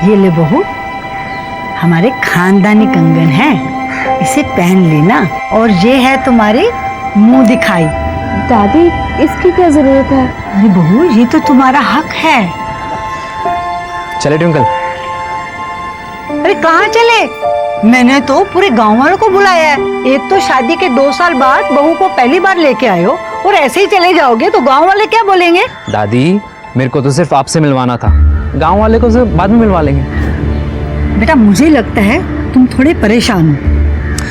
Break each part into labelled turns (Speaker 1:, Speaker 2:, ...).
Speaker 1: ये ले बहू, हमारे खानदानी कंगन है, इसे पहन लेना। और ये है तुम्हारी मुंह दिखाई।
Speaker 2: दादी इसकी क्या जरूरत है?
Speaker 1: अरे बहू, ये तो तुम्हारा हक है।
Speaker 3: चले ट्विंकल।
Speaker 1: अरे कहाँ चले? मैंने तो पूरे गांव वालों को बुलाया है। एक तो शादी के 2 साल बाद बहू को पहली बार लेके आए हो और ऐसे ही चले जाओगे तो गांव वाले क्या बोलेंगे?
Speaker 3: दादी, मेरे को तो सिर्फ आपसे मिलवाना था, गांव वाले को सिर्फ बाद में मिलवा लेंगे।
Speaker 1: बेटा, मुझे लगता है तुम थोड़े परेशान हो।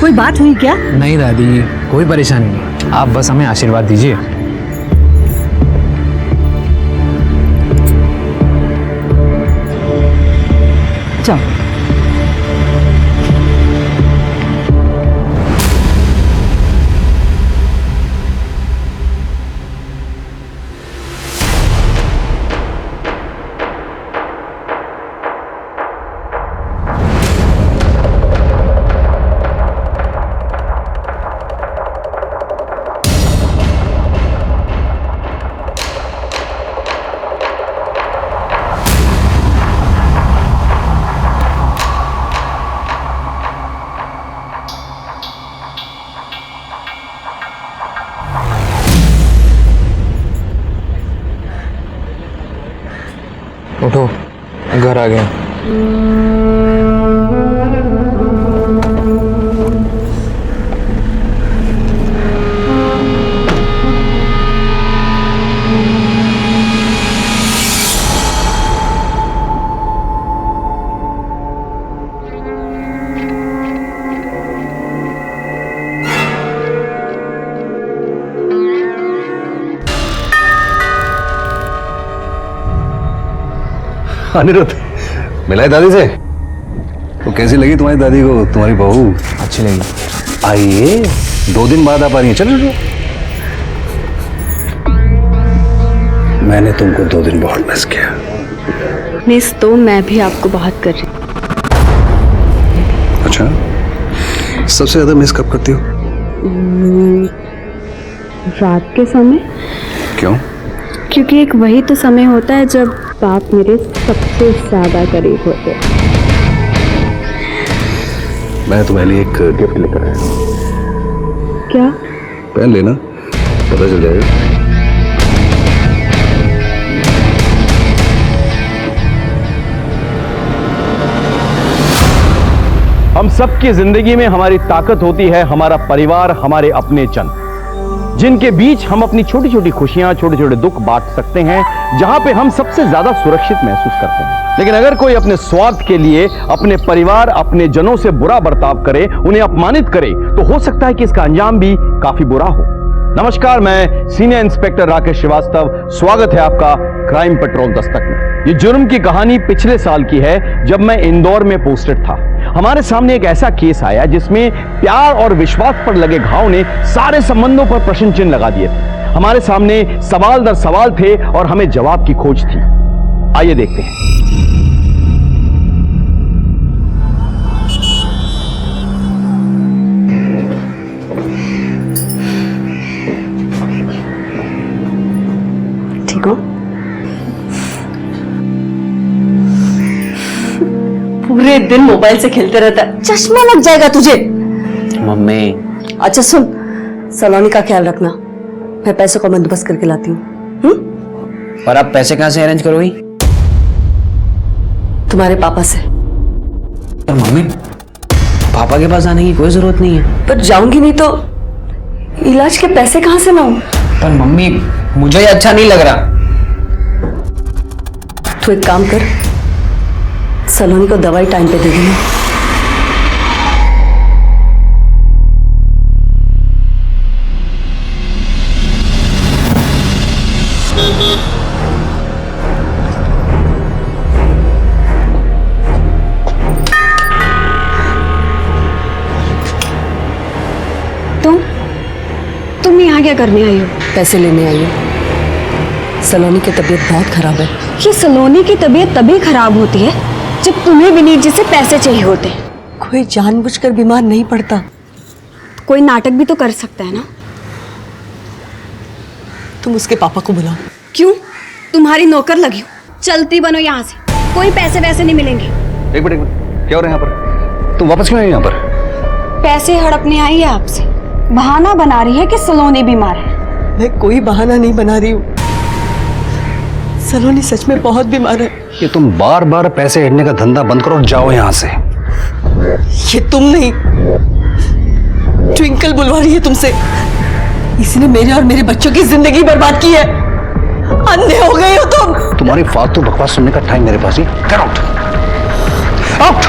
Speaker 1: कोई बात हुई क्या?
Speaker 3: नहीं दादी, कोई परेशानी नहीं, आप बस हमें आशीर्वाद दीजिए।
Speaker 1: चलो।
Speaker 3: उठो, घर आ गया।
Speaker 4: अनिरुद्ध, मिला है दादी से? तो कैसी लगी तुम्हारी दादी को तुम्हारी बहू?
Speaker 3: अच्छी लगी।
Speaker 4: आइए, 2 दिन बाद आप आ रही हैं। चलो चलो। मैंने तुमको 2 दिन बहुत मिस किया।
Speaker 2: मिस तो मैं भी आपको बहुत कर रही हूँ।
Speaker 4: अच्छा, सबसे ज्यादा मिस कब करती हो?
Speaker 2: रात के समय।
Speaker 4: क्यों?
Speaker 2: क्योंकि एक वही तो समय होता है जब बाप मेरे सबसे ज्यादा करीब होते हैं।
Speaker 4: मैं तुम्हारे लिए एक गिफ्ट लेकर आया हूं।
Speaker 2: क्या?
Speaker 4: पहन लेना, पता चल जाएगा।
Speaker 5: हम सबकी जिंदगी में हमारी ताकत होती है हमारा परिवार, हमारे अपने जन, जिनके बीच हम अपनी छोटी छोटी खुशियां, छोटे छोटे दुख बांट सकते हैं, जहां पे हम सबसे ज्यादा सुरक्षित महसूस करते हैं। लेकिन अगर कोई अपने स्वार्थ के लिए अपने परिवार, अपने जनों से बुरा बर्ताव करे, उन्हें अपमानित करे, तो हो सकता है कि इसका अंजाम भी काफी बुरा हो। नमस्कार, मैं सीनियर इंस्पेक्टर राकेश श्रीवास्तव, स्वागत है आपका क्राइम पेट्रोल दस्तक में। ये जुर्म की कहानी पिछले साल की है, जब मैं इंदौर में पोस्टेड था। हमारे सामने एक ऐसा केस आया जिसमें प्यार और विश्वास पर लगे घाव ने सारे संबंधों पर प्रश्न चिन्ह लगा दिए थे। हमारे सामने सवाल दर सवाल थे और हमें जवाब की खोज थी। आइए देखते हैं।
Speaker 2: ठीक हो? पूरे दिन मोबाइल से खेलते रहता है, चश्मा लग जाएगा तुझे।
Speaker 3: मम्मी।
Speaker 2: अच्छा सुन, सलोनी का ख्याल रखना, मैं पैसों का बंदोबस्त करके लाती हूँ।
Speaker 3: पर आप पैसे कहाँ से अरेंज करोगी?
Speaker 2: तुम्हारे पापा से।
Speaker 3: पर मम्मी, पापा के पास आने की कोई जरूरत नहीं है।
Speaker 2: पर जाऊंगी नहीं तो इलाज के पैसे कहाँ से लाऊं?
Speaker 3: पर मम्मी, मुझे ये अच्छा नहीं लग रहा।
Speaker 2: तो एक काम कर, सलोनी को दवाई टाइम पे दे देना। तुम यहाँ क्या करने आई हो? पैसे लेने आई हो। सलोनी की तबीयत बहुत खराब है।
Speaker 6: ये सलोनी की तबीयत तभी खराब होती है जब तुम्हें विनीत जी से पैसे चाहिए होते हैं।
Speaker 2: कोई जानबूझकर बीमार नहीं पड़ता।
Speaker 6: कोई नाटक भी तो कर सकता है ना।
Speaker 2: तुम उसके पापा को बुलाओ।
Speaker 6: क्यों? तुम्हारी नौकर लगी हूँ, चलती बनो यहाँ से। कोई पैसे वैसे नहीं मिलेंगे।
Speaker 4: एक मिनट, क्या हो रहा है यहाँ पर? तुम वापस क्यों आई यहाँ पर?
Speaker 6: पैसे हड़पने आई है आपसे। बहाना बना रही है कि सलोनी बीमार है।
Speaker 2: मैं कोई बहाना नहीं बना रही हूँ। सलोनी सच में बहुत बीमार है।
Speaker 4: ये तुम बार बार पैसे हेडने का धंधा बंद करो और जाओ यहाँ से।
Speaker 2: ये तुम नहीं, ट्विंकल बुलवा रही है तुमसे। इसने मेरे और मेरे बच्चों की जिंदगी बर्बाद की है। अंधे हो गए हो तुम।
Speaker 4: तुम्हारी फालतू बकवास सुनने का टाइम मेरे पास नहीं। गेट आउट, आउट,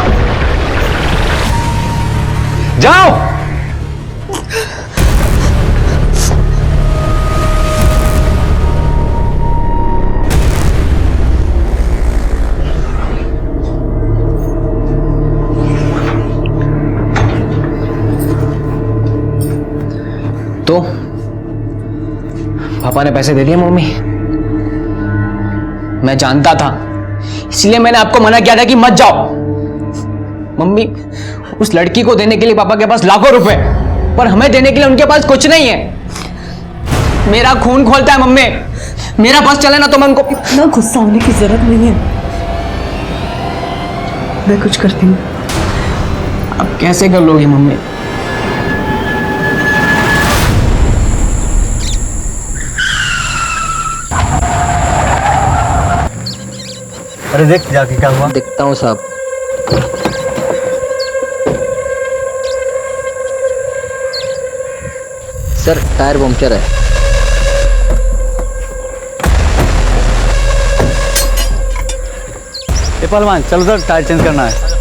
Speaker 4: जाओ।
Speaker 3: तो पापा ने पैसे दे दिए मम्मी? मैं जानता था, इसलिए मैंने आपको मना किया था कि मत जाओ। मम्मी, उस लड़की को देने के लिए पापा के पास लाखों रुपए, पर हमें देने के लिए उनके पास कुछ नहीं है। मेरा खून खोलता है मम्मी। मेरा बस चले ना तो मैं उनको।
Speaker 2: ना गुस्सा होने की जरूरत नहीं है। मैं कुछ करती हूँ।
Speaker 3: अब कैसे कर लोगी मम्मी?
Speaker 7: अरे देख जाके क्या हुआ।
Speaker 3: देखता हूँ साहब। सर, टायर पंक्चर है।
Speaker 7: ए पहलवान, चलो सर, टायर चेंज करना है।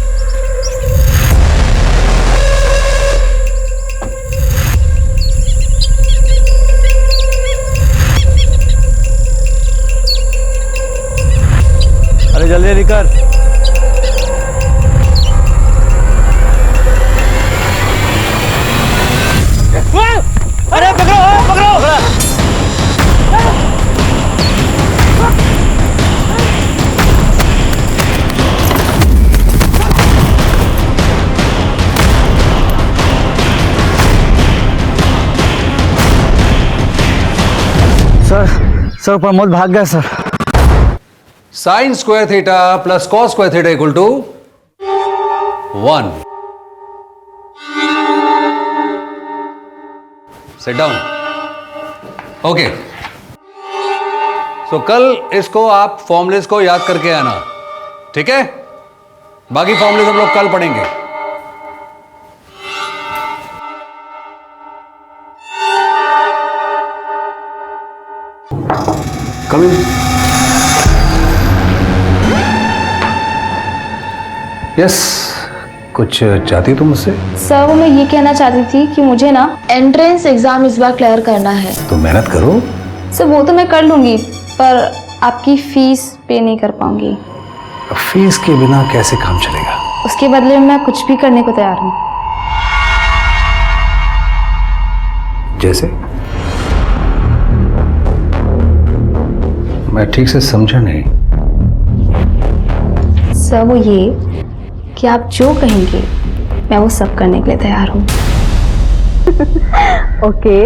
Speaker 7: अरे जल्दी जल्दी कर। अरे पकड़ो पकड़ो। सर प्रमोद भाग गया sir.
Speaker 4: Sine square theta plus cos square theta equal to 1। Sit down. Okay, so कल इसको आप फॉर्मूलेस को याद करके आना, ठीक है? बाकी फॉर्मूलेस हम लोग कल पढ़ेंगे। कम इन। यस, कुछ चाहती तुम मुझसे?
Speaker 8: सर, वो मैं ये कहना चाहती थी कि मुझे ना एंट्रेंस एग्जाम इस बार क्लियर करना है।
Speaker 4: तो मेहनत करो।
Speaker 8: सर, वो तो मैं कर लूंगी, पर आपकी फीस पे नहीं कर पाऊंगी।
Speaker 4: फीस के बिना कैसे काम चलेगा?
Speaker 8: उसके बदले में मैं कुछ भी करने को तैयार हूँ।
Speaker 4: जैसे? मैं ठीक से समझा नहीं।
Speaker 8: सर, वो ये कि आप जो कहेंगे मैं वो सब करने के लिए तैयार हूँ।
Speaker 6: ओके।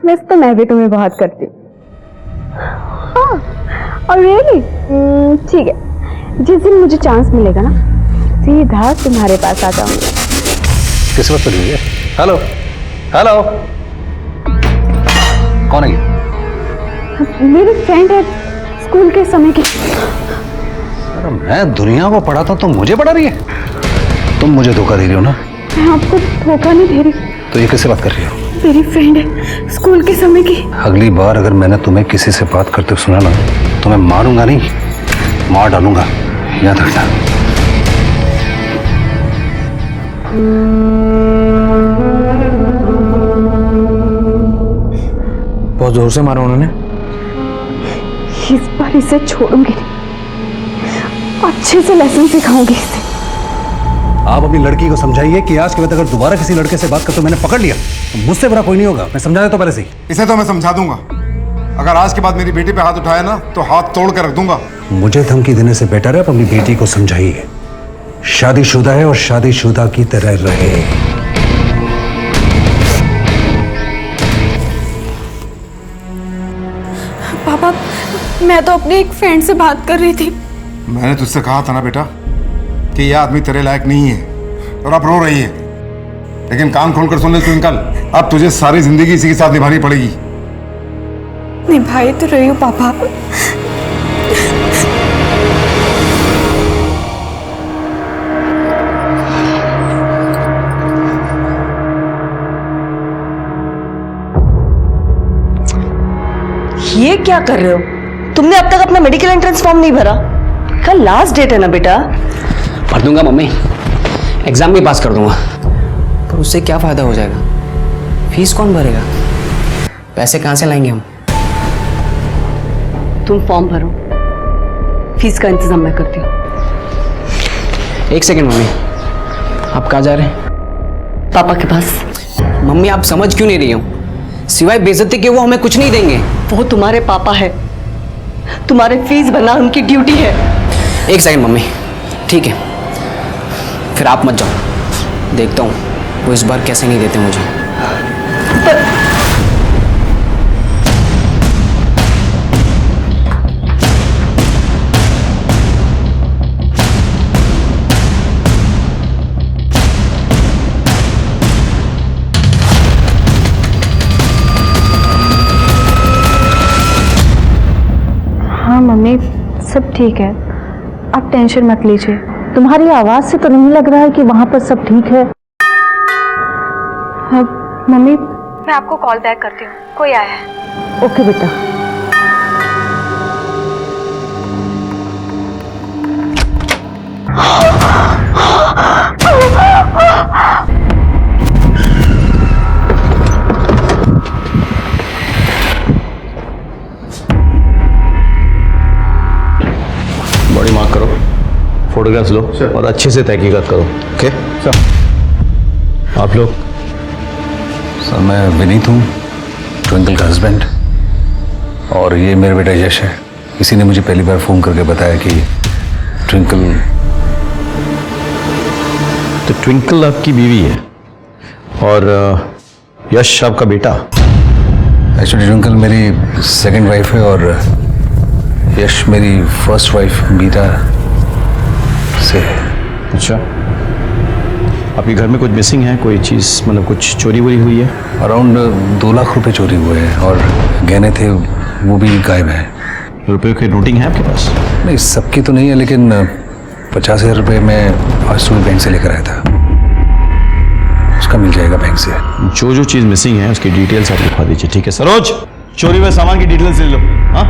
Speaker 6: वैसे तो मैं भी तुम्हें बहुत करती हूँ। हाँ, और रियली ठीक है, जिस दिन मुझे चांस मिलेगा ना, सीधा तुम्हारे पास आ जाऊंगी।
Speaker 4: किस वक्त हुई है? हेलो हेलो, कौन है ये?
Speaker 6: मेरी फ्रेंड है स्कूल के समय की।
Speaker 4: अरे मैं दुनिया को पढ़ाता तो मुझे पढ़ा रही है? तुम मुझे धोखा दे रही हो ना?
Speaker 6: मैं आपको धोखा नहीं दे रही।
Speaker 4: तो ये किससे बात कर रही हो?
Speaker 6: मेरी फ्रेंड है स्कूल के समय की।
Speaker 4: अगली बार अगर मैंने तुम्हें किसी से बात करते हुए सुना ना, तो मैं मारूंगा नहीं, मार डालूंगा, याद रखना।
Speaker 3: बहुत जोर से मारा उन्होंने।
Speaker 6: इस बार इसे छोड़ूंगी नहीं, अच्छे से लेसन सिखाऊंगी इसे।
Speaker 4: आप अपनी लड़की को समझाइए कि आज के बाद अगर दोबारा किसी लड़के से बात करते मैंने पकड़ लिया तो मुझसे बुरा कोई नहीं होगा। मैं समझा देता हूं पहले से ही।
Speaker 9: इसे तो मैं समझा दूंगा, अगर आज के बाद मेरी बेटी पे हाथ उठाया ना तो हाथ तोड़ के रख दूंगा।
Speaker 4: मुझे धमकी देने से बेटर है आप अपनी बेटी को समझाइए, शादीशुदा है और शादीशुदा की तरह रहे।
Speaker 6: पापा, मैं तो अपनी एक फ्रेंड से बात कर रही थी,
Speaker 9: मैंने तुझसे कहा था ना बेटा कि यह आदमी तेरे लायक नहीं है, और अब रो रही है। लेकिन कान खोलकर सुन ले ट्विंकल, अब तुझे सारी जिंदगी इसी के साथ निभानी पड़ेगी।
Speaker 2: निभाई तो रही हूँ पापा। ये क्या कर रहे हो? तुमने अब तक अपना मेडिकल एंट्रेंस फॉर्म नहीं भरा? कल लास्ट डेट है ना बेटा।
Speaker 3: भर दूंगा मम्मी, एग्जाम भी पास कर दूंगा, पर उससे क्या फायदा हो जाएगा? फीस कौन भरेगा? पैसे कहाँ से लाएंगे हम?
Speaker 2: तुम फॉर्म भरो, फीस का इंतजाम मैं करती हूँ।
Speaker 3: एक सेकंड मम्मी, आप कहाँ जा रहे हैं?
Speaker 2: पापा के पास।
Speaker 3: मम्मी आप समझ क्यों नहीं रही हो? सिवाय बेइज्जती के वो हमें कुछ नहीं देंगे।
Speaker 2: वो तुम्हारे पापा है, तुम्हारे फीस भरना उनकी ड्यूटी है।
Speaker 3: एक सेकंड मम्मी, ठीक है, फिर आप मत जाओ, देखता हूँ वो इस बार कैसे नहीं देते मुझे।
Speaker 8: हाँ मम्मी, सब ठीक है, आप टेंशन मत लीजिए। तुम्हारी आवाज से तो नहीं लग रहा है कि वहां पर सब ठीक है। हाँ मम्मी, मैं आपको कॉल बैक करती हूँ, कोई आया है। ओके बेटा।
Speaker 5: बॉडी मार्क करो, फोटोग्राफ्स लो और अच्छे से तहकीकात करो। Okay sir. आप लोग?
Speaker 4: सर मैं विनीत हूँ, ट्विंकल का हस्बैंड, और ये मेरा बेटा यश है। किसी ने मुझे पहली बार फ़ोन करके बताया कि ट्विंकल।
Speaker 5: तो ट्विंकल आपकी बीवी है और यश आपका बेटा?
Speaker 4: एक्चुअली ट्विंकल मेरी सेकंड वाइफ है और यश मेरी फर्स्ट वाइफ मीरा से।
Speaker 5: अच्छा, आपके घर में कुछ मिसिंग है? कोई चीज़ मतलब कुछ चोरी वोरी हुई है?
Speaker 4: अराउंड 2 लाख रुपए चोरी हुए हैं और गहने थे वो भी गायब हैं।
Speaker 5: रुपये की नोटिंग है आपके पास?
Speaker 4: नहीं, सबकी तो नहीं है, लेकिन 50,000 रुपये मैं आज सुबह बैंक से लेकर आया था, उसका मिल जाएगा बैंक से।
Speaker 5: जो जो चीज़ मिसिंग है उसकी डिटेल्स आप लिखवा दीजिए, ठीक है? सरोज, चोरी हुए सामान की डिटेल्स ले लो। हाँ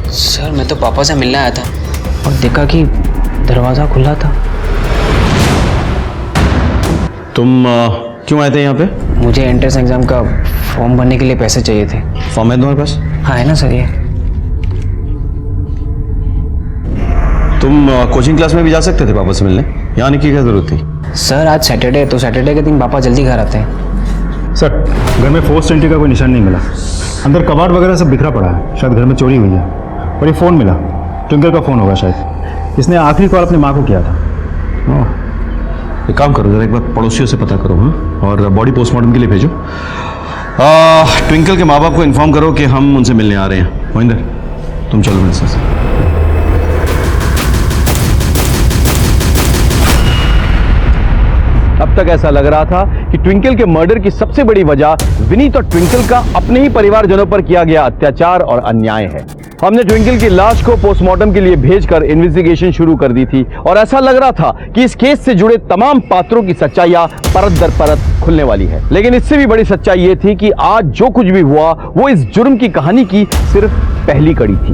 Speaker 3: सर मैं तो पापा से मिलने आया था और देखा कि दरवाज़ा खुला था।
Speaker 5: तुम क्यों आए थे यहाँ पे?
Speaker 3: मुझे एंट्रेंस एग्जाम का फॉर्म भरने के लिए पैसे चाहिए थे।
Speaker 5: फॉर्म है तुम्हारे पास?
Speaker 3: हाँ है ना सर ये।
Speaker 5: तुम कोचिंग क्लास में भी जा सकते थे पापा से मिलने, यहाँ आने की क्या जरूरत थी?
Speaker 3: सर आज सैटरडे है तो सैटरडे के दिन पापा जल्दी घर आते हैं।
Speaker 10: सर घर में फोर्स एंट्री का कोई निशान नहीं मिला, अंदर कबाड़ वगैरह सब बिखरा पड़ा है, शायद घर में चोरी हुई है। और ये फ़ोन मिला, ट्विंकल का फ़ोन होगा शायद, इसने आखिरी कॉल अपनी माँ को किया था।
Speaker 5: एक काम करो, जरा एक बार पड़ोसियों से पता करो, हाँ, और बॉडी पोस्टमार्टम के लिए भेजो। ट्विंकल के माँ बाप को इन्फॉर्म करो कि हम उनसे मिलने आ रहे हैं। मोहिंदर तुम चलो मेरे साथ। अब तक ऐसा लग रहा था कि ट्विंकल के मर्डर की सबसे बड़ी वजह विनीत और ट्विंकल का अपने ही परिवारजनों पर किया गया अत्याचार और अन्याय है। हमने ट्विंकल की लाश को पोस्टमार्टम के लिए भेजकर इन्वेस्टिगेशन शुरू कर दी थी और ऐसा लग रहा था कि इस केस से जुड़े तमाम पात्रों की सच्चाइयां परत दर परत खुलने वाली है। लेकिन इससे भी बड़ी सच्चाई यह थी कि आज जो कुछ भी हुआ वो इस जुर्म की कहानी की सिर्फ पहली कड़ी थी।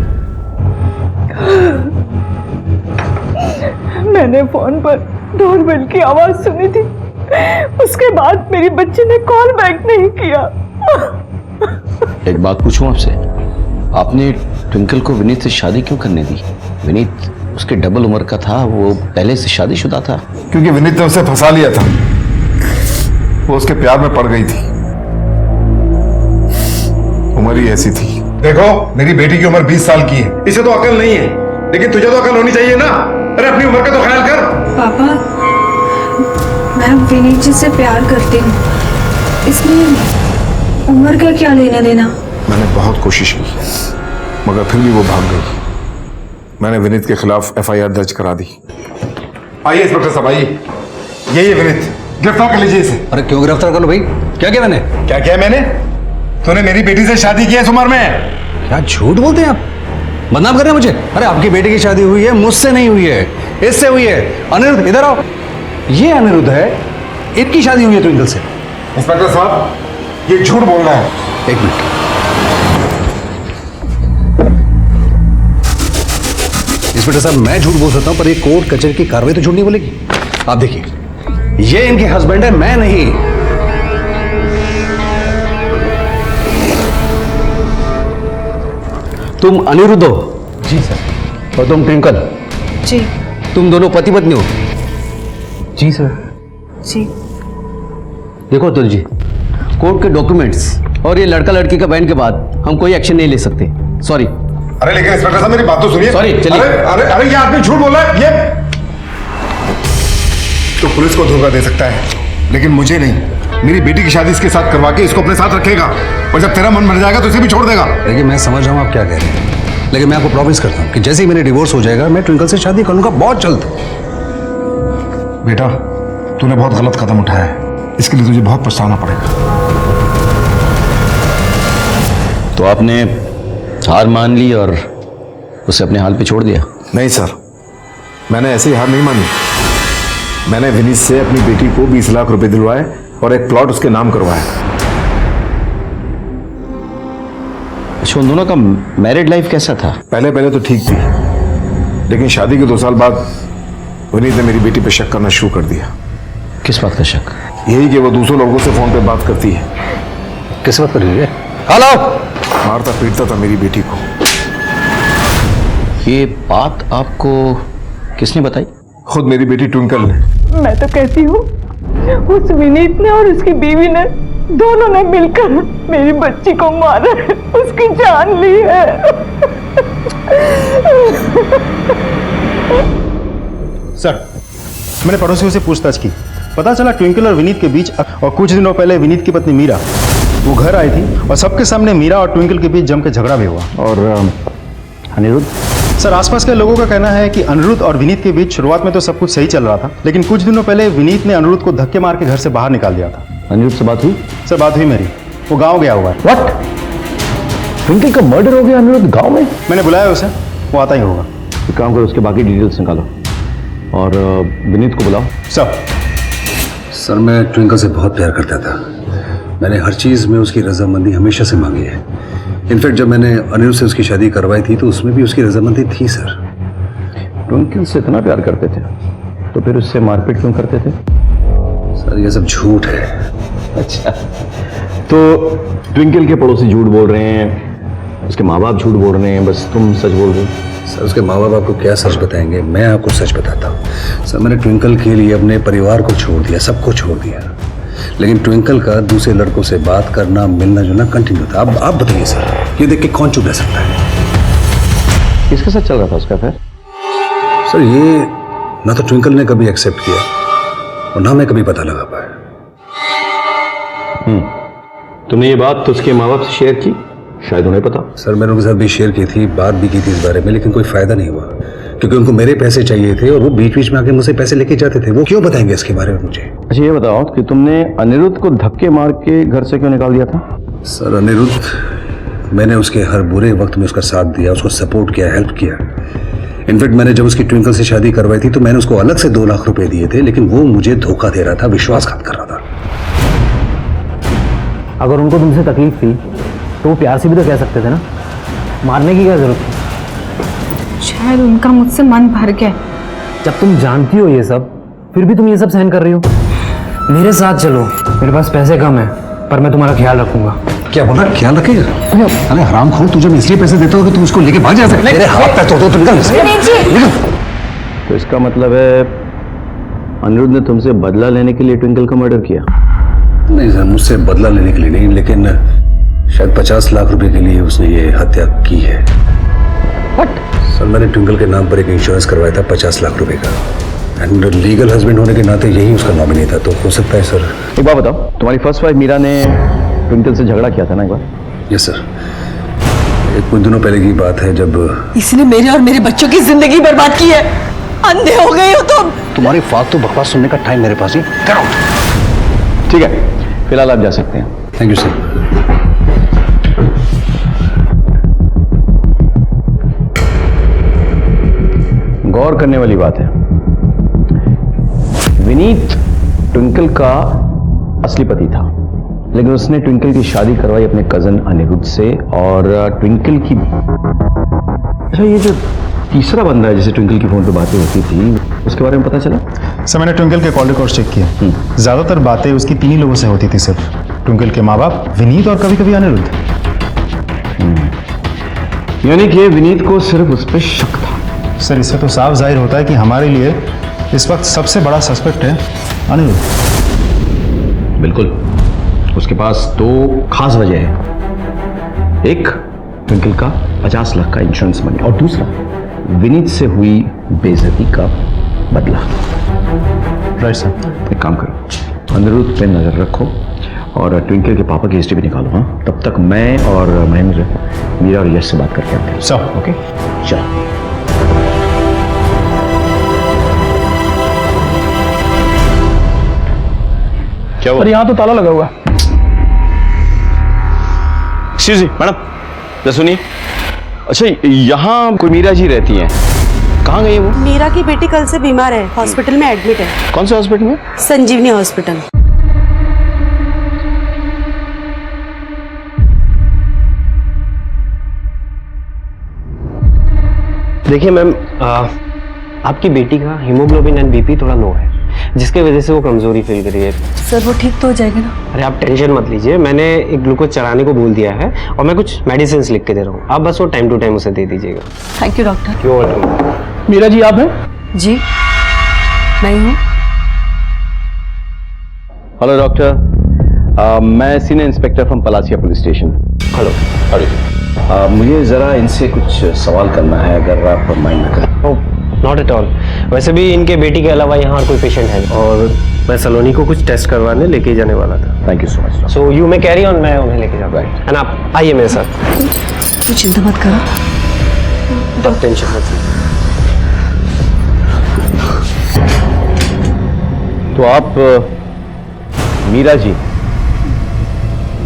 Speaker 2: मैंने फोन पर डोरबेल की आवाज सुनी थी, उसके बाद मेरी बच्ची ने कॉल बैक नहीं किया।
Speaker 5: एक बात पूछूं आपसे, आपने ट्विंकल को विनीत से शादी क्यों करने दी? विनीत उसके डबल उम्र का था, वो पहले से शादीशुदा था।
Speaker 9: क्योंकि विनीत ने उसे फंसा लिया था, वो उसके प्यार में पड़ गई थी। उम्र ही ऐसी थी। देखो मेरी बेटी की उम्र 20 साल की है, इसे तो अकल नहीं है, लेकिन तुझे तो अकल होनी चाहिए ना। अरे अपनी उम्र का तो ख्याल कर।
Speaker 8: पापा, मैं विनीत जी से प्यार करती हूँ। इसमें उम्र का क्या लेना देना?
Speaker 9: मैंने बहुत कोशिश की मगर फिर भी वो भाग गई। मैंने विनीत के खिलाफ एफआईआर दर्ज करा दी। आइए इंस्पेक्टर साहब, आइए। यही है विनीत, गिरफ्तार कर लीजिए इसे।
Speaker 4: अरे क्यों गिरफ्तार कर लो भाई? क्या किया मैंने?
Speaker 9: क्या किया मैंने? तूने मेरी बेटी से शादी की है इस उम्र में।
Speaker 4: क्या झूठ बोलते हैं आप? बदनाम कर रहे हैं मुझे? अरे आपकी बेटी की शादी हुई है, मुझसे नहीं हुई है, इससे हुई है। अनिरुद्ध इधर आओ। ये अनिरुद्ध है, इनकी शादी हुई है ट्विंकल से।
Speaker 9: इंस्पेक्टर साहब, ये झूठ बोल रहा है।
Speaker 4: एक मिनट। इंस्पेक्टर साहब, मैं झूठ बोल सकता हूं पर ये कोर्ट कचहरी की कार्रवाई तो झूठ नहीं बोलेगी। आप देखिए, ये इनके हस्बैंड है, मैं नहीं। तुम अनिरुद्ध हो?
Speaker 3: जी सर।
Speaker 4: और तुम ट्विंकल?
Speaker 8: जी
Speaker 4: तुम दोनों पति पत्नी हो?
Speaker 3: जी सर।
Speaker 8: जी।
Speaker 4: देखो अतुल जी, कोर्ट के डॉक्यूमेंट्स और ये लड़का लड़की का बहन के बाद हम कोई एक्शन नहीं ले सकते। सॉरी।
Speaker 9: अरे लेकिन इंस्पेक्टर साहब मेरी बात तो सुनिए।
Speaker 4: Sorry, चलिए।
Speaker 9: अरे अरे अरे ये आदमी झूठ बोल रहा है। ये तो पुलिस को धोखा दे सकता है लेकिन मुझे नहीं। मेरी बेटी की शादी इसके साथ करवा के इसको अपने साथ रखेगा और जब तेरा मन भर जाएगा तो इसे भी छोड़ देगा।
Speaker 4: देखिए, मैं समझ रहा हूँ आप क्या कह रहे हैं, लेकिन मैं आपको प्रॉमिस करता हूँ कि जैसे ही मेरे डिवोर्स हो जाएगा मैं ट्विंकल से शादी करूंगा बहुत जल्द।
Speaker 9: बेटा, तूने बहुत गलत कदम उठाया है, इसके लिए तुझे बहुत पछताना पड़ेगा।
Speaker 3: तो आपने हार मान ली और उसे अपने हाल पे छोड़ दिया?
Speaker 9: नहीं सर, मैंने ऐसे ही हार नहीं मानी। मैंने विनीत से अपनी बेटी को 20 लाख रुपए दिलवाए और एक प्लॉट उसके नाम करवाया।
Speaker 3: अच्छा, उन दोनों का मैरिड लाइफ कैसा था?
Speaker 9: पहले पहले तो ठीक थी, लेकिन शादी के 2 साल बाद विनीत ने मेरी बेटी पे शक करना शुरू कर दिया।
Speaker 3: किस बात का शक?
Speaker 9: यही कि वो दूसरों लोगों से फोन पे बात करती है।
Speaker 4: किस बात कर रही है? हेलो।
Speaker 9: मारता पीटता था मेरी बेटी को।
Speaker 3: ये बात आपको किसने बताई?
Speaker 9: खुद मेरी बेटी ट्विंकल ने।
Speaker 2: मैं तो कहती हूँ उस विनीत ने और उसकी बीवी ने दोनों ने मिलकर मेरी बच्ची को मारा है, उसकी जान ली है।
Speaker 10: सर, मैंने पड़ोसियों से पूछताछ की, पता चला ट्विंकल और विनीत के बीच और कुछ दिनों पहले विनीत की पत्नी मीरा वो घर आई थी और सबके सामने मीरा और ट्विंकल के बीच जम के झगड़ा भी हुआ। और अनिरुद्ध? सर, आसपास के लोगों का कहना है कि अनिरुद्ध और विनीत के बीच शुरुआत में तो सब कुछ सही चल रहा था, लेकिन कुछ दिनों पहले विनीत ने अनिरुद्ध को धक्के मार के घर से बाहर निकाल दिया था।
Speaker 3: अनिरुद्ध से बात हुई?
Speaker 10: सर, बात हुई मेरी, वो गाँव गया हुआ है।
Speaker 3: व्हाट? ट्विंकल का मर्डर हो गया अनिरुद्ध गांव में?
Speaker 10: मैंने बुलाया उसे, वो आता ही होगा।
Speaker 3: एक काम करो, उसके बाकी डिटेल्स निकालो और विनीत को बुलाओ।
Speaker 4: सर, मैं ट्विंकल से बहुत प्यार करता था। मैंने हर चीज़ में उसकी रजामंदी हमेशा से मांगी है। इनफैक्ट जब मैंने अनिरुद्ध से उसकी शादी करवाई थी तो उसमें भी उसकी रजामंदी थी। सर,
Speaker 3: ट्विंकल से इतना प्यार करते थे तो फिर उससे मारपीट क्यों करते थे?
Speaker 4: सर, ये सब झूठ है।
Speaker 3: अच्छा, तो ट्विंकल के पड़ोसी झूठ बोल रहे हैं, उसके माँ बाप झूठ बोल रहे हैं, बस तुम सच बोल रहे हो?
Speaker 4: सर, उसके माँ बाप आपको क्या सच बताएंगे, मैं आपको सच बताता हूँ। सर, मैंने ट्विंकल के लिए अपने परिवार को छोड़ दिया, सबको छोड़ दिया, लेकिन ट्विंकल का दूसरे लड़कों से बात करना, मिलना जुलना कंटिन्यू था। अब आप बताइए सर, ये देख के कौन चुप रह सकता है?
Speaker 3: किसके साथ चल रहा था उसका अफेयर?
Speaker 4: सर, ये ना तो ट्विंकल ने कभी एक्सेप्ट किया और ना मैं कभी पता लगा पाया।
Speaker 3: तुमने ये बात तो उसके माँ बाप से शेयर की? शायद उन्हें पता।
Speaker 4: सर, मैंने उनके साथ भी शेयर की थी, बात भी की थी इस बारे में, लेकिन कोई फायदा नहीं हुआ क्योंकि उनको मेरे पैसे चाहिए थे और वो बीच बीच में आके मुझसे पैसे लेके जाते थे। वो क्यों बताएंगे इसके बारे में मुझे?
Speaker 3: अच्छा, ये बताओ कि तुमने अनिरुद्ध को धक्के मार के घर से क्यों निकाल दिया था?
Speaker 4: सर, अनिरुद्ध, मैंने उसके हर बुरे वक्त में उसका साथ दिया, उसको सपोर्ट किया, हेल्प किया। इनफैक्ट मैंने जब उसकी ट्विंकल से शादी करवाई थी तो मैंने उसको अलग से 2 लाख रुपए दिए थे, लेकिन वो मुझे धोखा दे रहा था, विश्वासघात कर रहा था।
Speaker 7: अगर उनको तुमसे तकलीफ थी तो वो प्यार से भी तो कह सकते थे ना, मारने की क्या जरूरत थी?
Speaker 8: शायद उनका मुझसे मन भर गया।
Speaker 7: जब तुम जानती हो ये सब फिर भी तुम ये सब सहन कर रही हो। मेरे साथ चलो, मेरे पास पैसे कम है पर मैं तुम्हारा ख्याल रखूंगा।
Speaker 4: क्या बोला, ख्याल रखेगा? अरे हरामखोर, तुझे मैं इसलिए पैसे देता हूँ कि तू उसको लेके भाग जा सकता है। तेरे हाथ पैर तोड़ दो, निकल।
Speaker 3: तो इसका मतलब है अनिरुद्ध ने तुमसे बदला लेने के लिए ट्विंकल का मर्डर किया?
Speaker 4: नहीं सर, मुझसे बदला लेने के लिए नहीं, लेकिन शायद 50 लाख रुपए के लिए उसने ये हत्या की है। सर, मैंने ट्विंकल के नाम पर एक इंश्योरेंस करवाया था 50 लाख रुपए का, एंड लीगल हस्बैंड होने के नाते यही उसका नॉमिनी था, तो हो सकता है सर।
Speaker 5: एक बात बताओ, तुम्हारी फर्स्ट वाइफ मीरा ने ट्विंकल से झगड़ा किया था ना एक बार?
Speaker 4: यस सर, कुछ दिनों पहले की बात है जब
Speaker 2: इसने मेरे और मेरे बच्चों की जिंदगी बर्बाद की है। अंधे हो गए हो तुम।
Speaker 4: तुम्हारी फालतू बकवास सुनने का टाइम मेरे पास ही करो।
Speaker 5: ठीक है, फिलहाल आप जा सकते हैं।
Speaker 4: Thank you sir.
Speaker 5: गौर करने वाली बात है, विनीत ट्विंकल का असली पति था, लेकिन उसने ट्विंकल की शादी करवाई अपने कजन अनिरुद्ध से। और ट्विंकल की, अच्छा ये जो तीसरा बंदा है जिसे ट्विंकल की फोन पे बातें होती थी, उसके बारे में पता चला?
Speaker 10: सर मैंने ट्विंकल के कॉल रिकॉर्ड चेक किए, ज़्यादातर बातें उसकी 3 ही लोगों से होती थी सर। ट्विंकल के माँ बाप, विनीत और कभी कभी अनिरुद्ध।
Speaker 5: यानी कि विनीत को सिर्फ उस पर शक था।
Speaker 10: सर इससे तो साफ जाहिर होता है कि हमारे लिए इस वक्त सबसे बड़ा सस्पेक्ट है अनिरुद्ध।
Speaker 5: बिल्कुल, उसके पास 2 खास वजह है। एक, ट्विंकल का 50 लाख का इंश्योरेंस मनी, और दूसरा विनीत से हुई बेइज्जती का बदला।
Speaker 10: Right sir.
Speaker 5: एक काम करो, अनिरुद्ध पे नजर रखो और ट्विंकल के पापा की हिस्ट्री भी निकालो। हाँ, तब तक मैं और महेंद्र मीरा और यश से बात करके आते हैं।
Speaker 10: सर
Speaker 5: ओके, चलो। क्या हुआ?
Speaker 7: पर यहाँ तो ताला लगा हुआ है।
Speaker 5: एक्सक्यूज मी मैडम, जरा सुनिए। अच्छा, यहाँ कोई मीरा जी रहती हैं, कहाँ गई है वो?
Speaker 11: मीरा की बेटी कल से बीमार है, हॉस्पिटल में एडमिट है।
Speaker 5: कौन से हॉस्पिटल में?
Speaker 11: संजीवनी हॉस्पिटल।
Speaker 3: देखिए मैम, आपकी बेटी का हीमोग्लोबिन एंड बीपी थोड़ा लो है, जिसके वजह से वो कमजोरी फील कर रही है।
Speaker 11: सर वो ठीक तो हो जाएगी ना?
Speaker 3: अरे आप टेंशन मत लीजिए, मैंने एक ग्लूकोज चढ़ाने को बोल दिया है और मैं कुछ मेडिसिन लिख के दे रहा हूँ, आप बस वो टाइम टू टाइम उसे दे दीजिएगा।
Speaker 11: Thank you doctor.
Speaker 3: क्यों वेलकम।
Speaker 7: मीरा जी आप हैं?
Speaker 11: जी मैं हूँ।
Speaker 5: हेलो डॉक्टर, मैं senior inspector from Palasia police station. Hello. मुझे ज़रा इनसे कुछ सवाल करना है, अगर आप माइंड न करें।
Speaker 3: Not at all. वैसे भी इनके बेटी के अलावा यहाँ और कोई पेशेंट है, और मैं सलोनी को कुछ टेस्ट करवाने लेके जाने वाला था।
Speaker 5: Thank you so much.
Speaker 3: So you may carry on, मैं उन्हें लेके जाऊँगा। एंड आप आइए मेरे साथ।
Speaker 11: तू चिंता मत करो,
Speaker 3: आप टेंशन मत लीजिए।
Speaker 5: तो आप मीरा जी,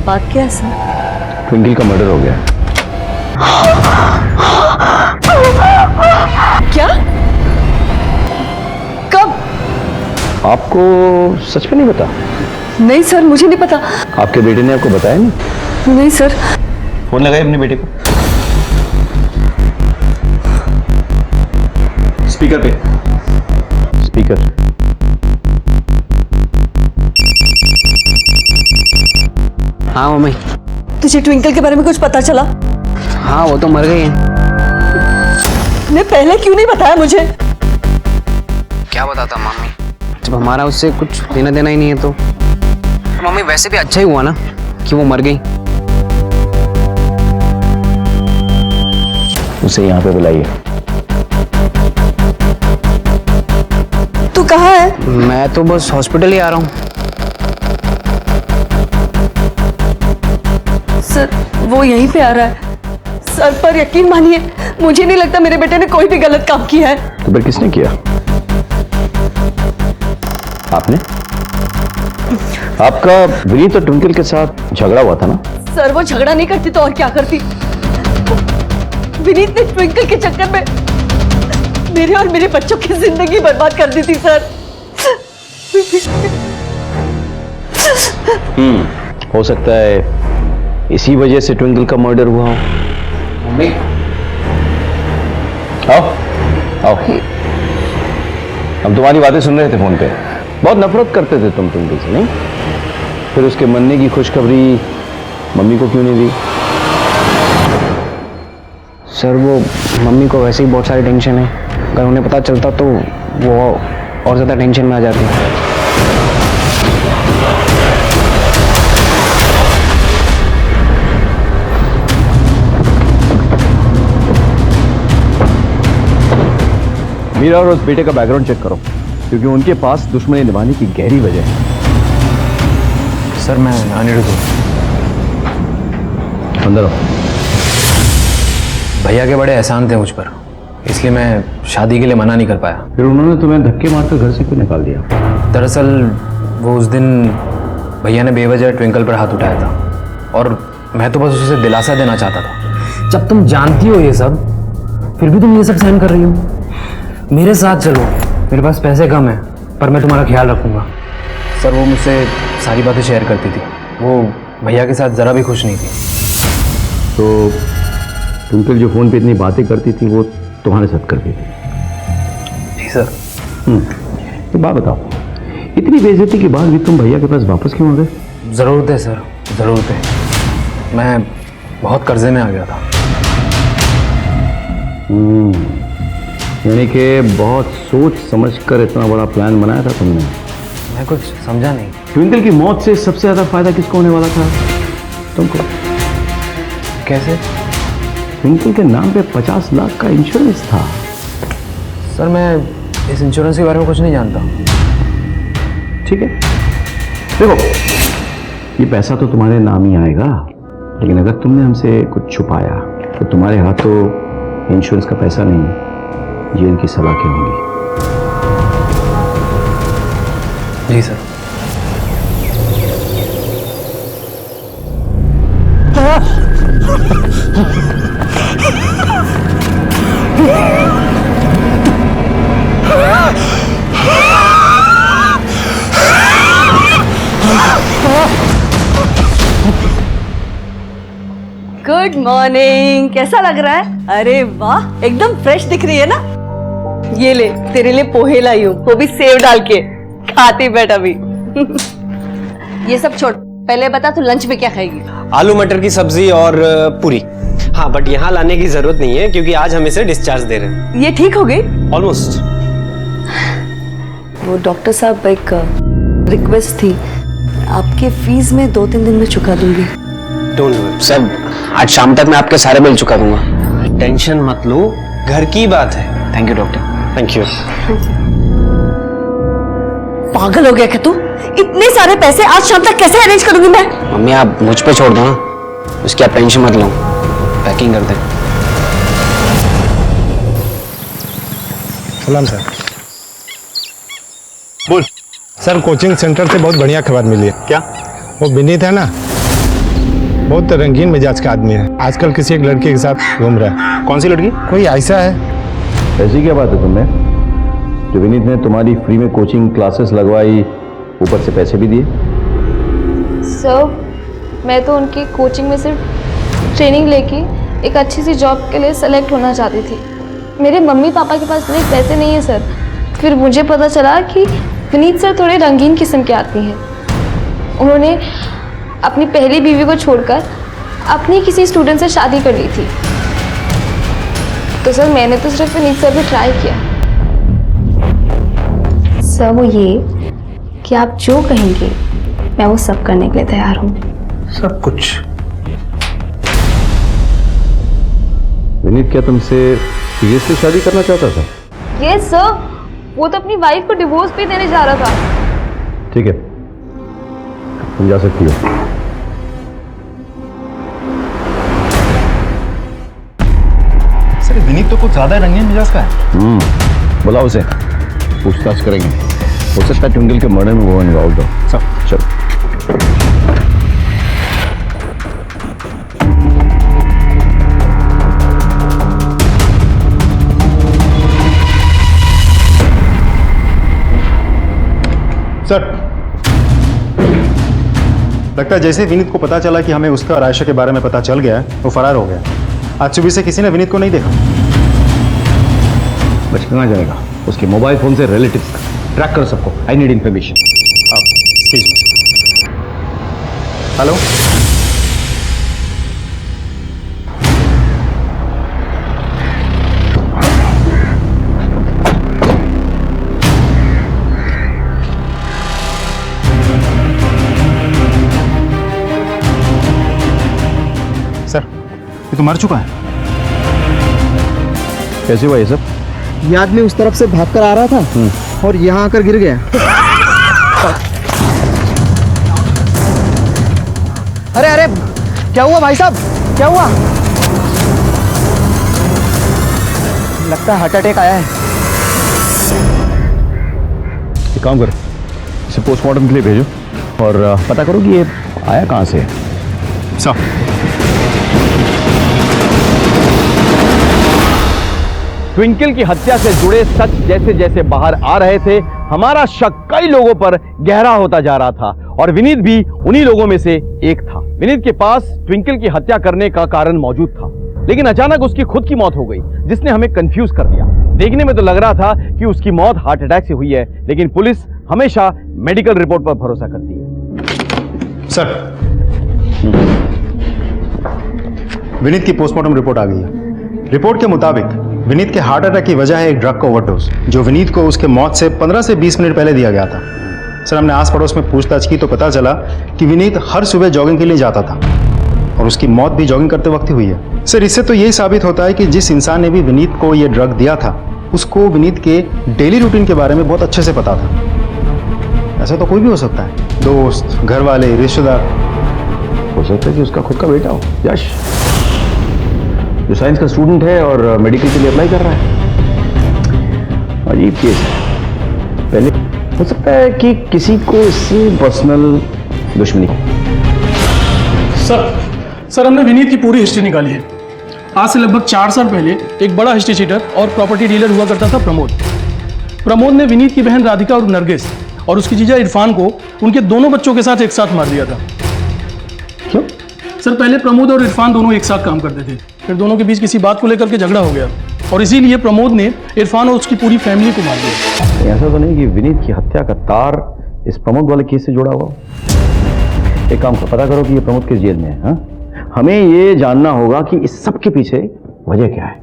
Speaker 11: बात क्या है सर?
Speaker 5: ट्विंकल का मर्डर हो गया।
Speaker 11: क्या? कब?
Speaker 5: आपको सच में नहीं पता?
Speaker 11: नहीं सर, मुझे नहीं पता।
Speaker 5: आपके बेटे ने आपको बताया नहीं?
Speaker 11: नहीं सर।
Speaker 5: फोन लगाए अपने बेटे को। स्पीकर पे। स्पीकर।
Speaker 3: हाँ मम्मी।
Speaker 11: तुझे ट्विंकल के बारे में कुछ पता चला?
Speaker 3: हाँ, वो तो मर गई है।
Speaker 11: ने पहले क्यों नहीं बताया मुझे?
Speaker 3: क्या बताता मम्मी, जब हमारा उससे कुछ लेना देना ही नहीं है तो मम्मी वैसे भी अच्छा ही हुआ ना कि वो मर गई।
Speaker 5: उसे यहाँ पे बुलाइए।
Speaker 11: तू कहाँ है?
Speaker 3: मैं तो बस हॉस्पिटल ही आ रहा हूँ।
Speaker 11: सर वो यहीं पे आ रहा है। सर पर यकीन मानिए, मुझे नहीं लगता मेरे बेटे ने कोई भी गलत काम किया है।
Speaker 5: तो फिर किसने किया? आपने? आपका विनीत और ट्विंकल के साथ झगड़ा हुआ था ना?
Speaker 11: सर वो झगड़ा नहीं करती तो और क्या करती? विनीत ने ट्विंकल के चक्कर में मेरे और मेरे बच्चों की जिंदगी बर्बाद कर दी थी सर।
Speaker 5: हो सकता है इसी वजह से ट्विंकल का मर्डर हुआ हो।
Speaker 3: मम्मी
Speaker 5: आओ आओ। हम तुम्हारी बातें सुन रहे थे फोन पे। बहुत नफरत करते थे तुम ट्विंकल से, नहीं? फिर उसके मरने की खुशखबरी मम्मी को क्यों नहीं दी?
Speaker 3: सर वो मम्मी को वैसे ही बहुत सारी टेंशन है, अगर उन्हें पता चलता तो वो और ज़्यादा टेंशन में आ जाती।
Speaker 5: मीरा और उस बेटे का बैकग्राउंड चेक करो। क्योंकि उनके पास दुश्मनी निभाने की गहरी वजह है।
Speaker 7: सर मैं आने दो।
Speaker 5: अंदर आओ।
Speaker 7: भैया के बड़े एहसान थे मुझ पर, इसलिए मैं शादी के लिए मना नहीं कर पाया।
Speaker 5: फिर उन्होंने तुम्हें धक्के मारकर घर से क्यों निकाल दिया?
Speaker 7: दरअसल वो उस दिन भैया ने बेवजह ट्विंकल पर हाथ उठाया था और मैं तो बस उसे दिलासा देना चाहता था। जब तुम जानती हो ये सब, फिर भी तुम ये सब सहन कर रही हो। मेरे साथ चलो, मेरे पास पैसे कम है पर मैं तुम्हारा ख्याल रखूंगा। सर वो मुझसे सारी बातें शेयर करती थी, वो भैया के साथ ज़रा भी खुश नहीं थी।
Speaker 5: तो ट्विंकल जो फोन पे इतनी बातें करती थी वो तुम्हारे साथ करती थी?
Speaker 7: जी सर।
Speaker 5: तो बात बताओ, इतनी बेइज्जती के बाद भी तुम भैया के पास वापस क्यों आ गए?
Speaker 7: ज़रूरत है सर, ज़रूरत है। मैं बहुत कर्जे में आ गया था।
Speaker 5: यानी कि बहुत सोच समझ कर इतना बड़ा प्लान बनाया था तुमने।
Speaker 7: मैं कुछ समझा नहीं।
Speaker 5: ट्विंकल की मौत से सबसे ज़्यादा फायदा किसको होने वाला था? तुमको।
Speaker 7: कैसे?
Speaker 5: ट्विंकल के नाम पे 50 लाख का इंश्योरेंस था।
Speaker 7: सर मैं इस इंश्योरेंस के बारे में कुछ नहीं जानता।
Speaker 5: ठीक है, देखो ये पैसा तो तुम्हारे नाम ही आएगा, लेकिन अगर तुमने हमसे कुछ छुपाया तो तुम्हारे हाथों इंश्योरेंस का पैसा नहीं, जेल की सलाखें होंगी।
Speaker 7: जी सर।
Speaker 11: गुड मॉर्निंग, कैसा लग रहा है? अरे वाह, एकदम फ्रेश दिख रही है ना। ये ले, तेरे लिए पोहे लाई हूँ, वो भी सेव डाल के। खाती बैठ अभी। ये सब छोड़, पहले बता तू लंच में क्या खाएगी?
Speaker 3: आलू मटर की सब्जी और पूरी। हाँ, बट यहाँ लाने की जरूरत नहीं है क्योंकि आज हम इसे डिस्चार्ज दे रहे हैं।
Speaker 11: ये ठीक हो गई?
Speaker 3: ऑलमोस्ट।
Speaker 11: वो डॉक्टर साहब, एक रिक्वेस्ट थी, आपके फीस में 2-3 दिन में चुका दूंगी।
Speaker 3: डोंट वरी सर, आज शाम तक मैं आपके सारे बिल चुका दूंगा। टेंशन मत लो, घर की बात है। Thank you doctor. Thank you.
Speaker 11: पागल हो गया क्या तू? इतने सारे पैसे आज शाम तक कैसे अरेंज करूंगी मैं?
Speaker 3: मम्मी आप मुझ पे छोड़ दो ना, उसकी आप टेंशन मत लो। पैकिंग कर दे।
Speaker 10: सलाम सर। बोल सर, कोचिंग सेंटर से बहुत बढ़िया खबर मिली है। क्या? वो विनीत है ना, बहुत रंगीन मिजाज का आदमी है, आजकल किसी एक लड़की के साथ घूम रहा है। कौन सी लड़की? कोई ऐसा है।
Speaker 5: ऐसी क्या बात है तुमने, जो विनीत ने तुम्हारी फ्री में कोचिंग क्लासेस लगवाई, ऊपर से पैसे भी दिए?
Speaker 6: सर मैं तो उनकी कोचिंग में सिर्फ ट्रेनिंग लेके एक अच्छी सी जॉब के लिए सेलेक्ट होना चाहती थी। मेरे मम्मी पापा के पास इतने पैसे नहीं है सर। फिर मुझे पता चला कि विनीत सर थोड़े रंगीन किस्म के आदमी हैं। उन्होंने अपनी पहली बीवी को छोड़कर अपनी किसी स्टूडेंट से शादी कर ली थी। तो सर मैंने तो सिर्फ विनीत सर पे ट्राई किया। सर वो ये कि आप जो कहेंगे मैं वो सब करने के लिए तैयार हूँ।
Speaker 4: सब कुछ?
Speaker 5: विनीत क्या तुमसे सीरियसली शादी करना चाहता था?
Speaker 6: यस सर, वो तो अपनी वाइफ को डिवोर्स भी देने जा रहा था।
Speaker 5: ठीक है, तुम जा सकती हो।
Speaker 10: सर विनीत तो कुछ ज्यादा रंगीन मिजाज का है।
Speaker 5: बुलाओ उसे, पूछताछ करेंगे। हो सकता है ट्विंकल के मर्डर में वो इन्वॉल्व हो। सब चलो।
Speaker 10: सर लगता है जैसे विनीत को पता चला कि हमें उसका और आयशा के बारे में पता चल गया है, वो फरार हो गया। आज सुबह से किसी ने विनीत को नहीं देखा।
Speaker 5: बच कहाँ जाएगा? उसके मोबाइल फोन से रिलेटिव्स तक ट्रैक करो सबको। I need information.
Speaker 10: Hello sir, ये तो मर चुका है।
Speaker 5: कैसे हुआ ये सब?
Speaker 12: ये आदमी उस तरफ से भागकर आ रहा था,
Speaker 10: और यहाँ आकर गिर गया।
Speaker 3: अरे अरे, क्या हुआ भाई साहब, क्या हुआ? लगता है हार्ट अटैक आया है।
Speaker 5: एक काम करो, इसे पोस्टमार्टम के लिए भेजो और पता करो कि ये आया कहाँ से है। ट्विंकल की हत्या से जुड़े सच जैसे जैसे बाहर आ रहे थे, हमारा शक कई लोगों पर गहरा होता जा रहा था और विनीत भी उन्हीं लोगों में से एक था। विनीत के पास ट्विंकल की हत्या करने का कारण मौजूद था, लेकिन अचानक उसकी खुद की मौत हो गई, जिसने हमें कंफ्यूज कर दिया। देखने में तो लग रहा था कि उसकी मौत हार्ट अटैक से हुई है, लेकिन पुलिस हमेशा मेडिकल रिपोर्ट पर भरोसा करती है।
Speaker 10: सर, विनीत की पोस्टमार्टम रिपोर्ट आ गई है। रिपोर्ट के मुताबिक विनीत के हार्ट अटैक की वजह है एक ड्रग का ओवरडोज, जो विनीत को उसके मौत से 15 से 20 मिनट पहले दिया गया था। सर, हमने आस पड़ोस में पूछताछ की तो पता चला कि विनीत हर सुबह जॉगिंग के लिए जाता था और उसकी मौत भी जॉगिंग करते वक्त ही हुई है। सर, इससे तो यही साबित होता है कि जिस इंसान ने भी विनीत को यह ड्रग दिया था, उसको विनीत के डेली रूटीन के बारे में बहुत अच्छे से पता था। ऐसा तो कोई भी हो सकता है, दोस्त, घर वाले, रिश्तेदार।
Speaker 5: हो सकता है कि उसका खुद का बेटा हो, यश, जो साइंस का स्टूडेंट है और मेडिकल के लिए अप्लाई कर रहा है। अजीब केस है। पहले हो सकता है कि किसी को इससे पर्सनल दुश्मनी।
Speaker 12: सर हमने विनीत की पूरी हिस्ट्री निकाली है। आज से लगभग 4 साल पहले एक बड़ा हिस्ट्री चीटर और प्रॉपर्टी डीलर हुआ करता था प्रमोद ने विनीत की बहन राधिका और नरगिस और उसकी जीजा इरफान को उनके दोनों बच्चों के साथ एक साथ मार दिया था।
Speaker 5: क्यों?
Speaker 12: सर, पहले प्रमोद और इरफान दोनों एक साथ काम करते थे, फिर दोनों के बीच किसी बात को लेकर के झगड़ा हो गया और इसीलिए प्रमोद ने इरफान और उसकी पूरी फैमिली को मार दिया।
Speaker 5: ऐसा तो नहीं कि विनीत की हत्या का तार इस प्रमोद वाले केस से जुड़ा हुआ? एक काम करो, पता करो कि ये प्रमोद किस जेल में है। हाँ? हमें ये जानना होगा कि इस सब के पीछे वजह क्या है।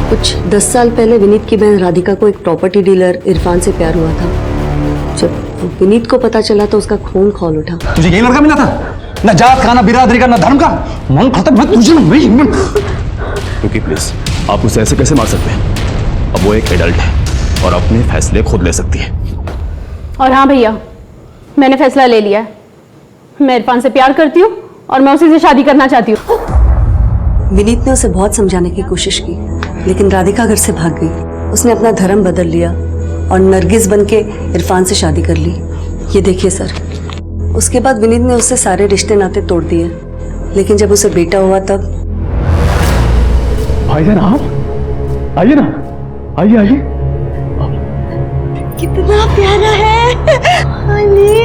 Speaker 11: कुछ 10 साल पहले विनीत की बहन राधिका को एक प्रॉपर्टी डीलर इरफान से प्यार हुआ था। जब विनीत को पता चला तो उसका खून खौल उठा।
Speaker 3: तुझे यही लड़का मिला था? न जात का, न बिरादरी का, न धर्म का। मन खत्म है तुझे।
Speaker 5: रुकी प्लीज, आप उसे ऐसे कैसे मार सकते हैं? अब वो एक एडल्ट है और अपने फैसले खुद ले सकती है।
Speaker 8: और हाँ भैया, मैंने फैसला ले लिया है। मैं इरफान से प्यार करती हूँ और मैं उसी से शादी करना चाहती हूँ।
Speaker 11: विनीत ने उसे बहुत समझाने की कोशिश की, लेकिन राधिका घर से भाग गई। उसने अपना धर्म बदल लिया और नरगिस बनके इरफान से शादी कर ली। ये देखिए सर, उसके बाद विनीत ने उससे सारे रिश्ते नाते तोड़ दिए, लेकिन जब उसे बेटा हुआ तब।
Speaker 5: भाईजान आप आइए ना, आइए।
Speaker 11: कितना प्यारा है अली।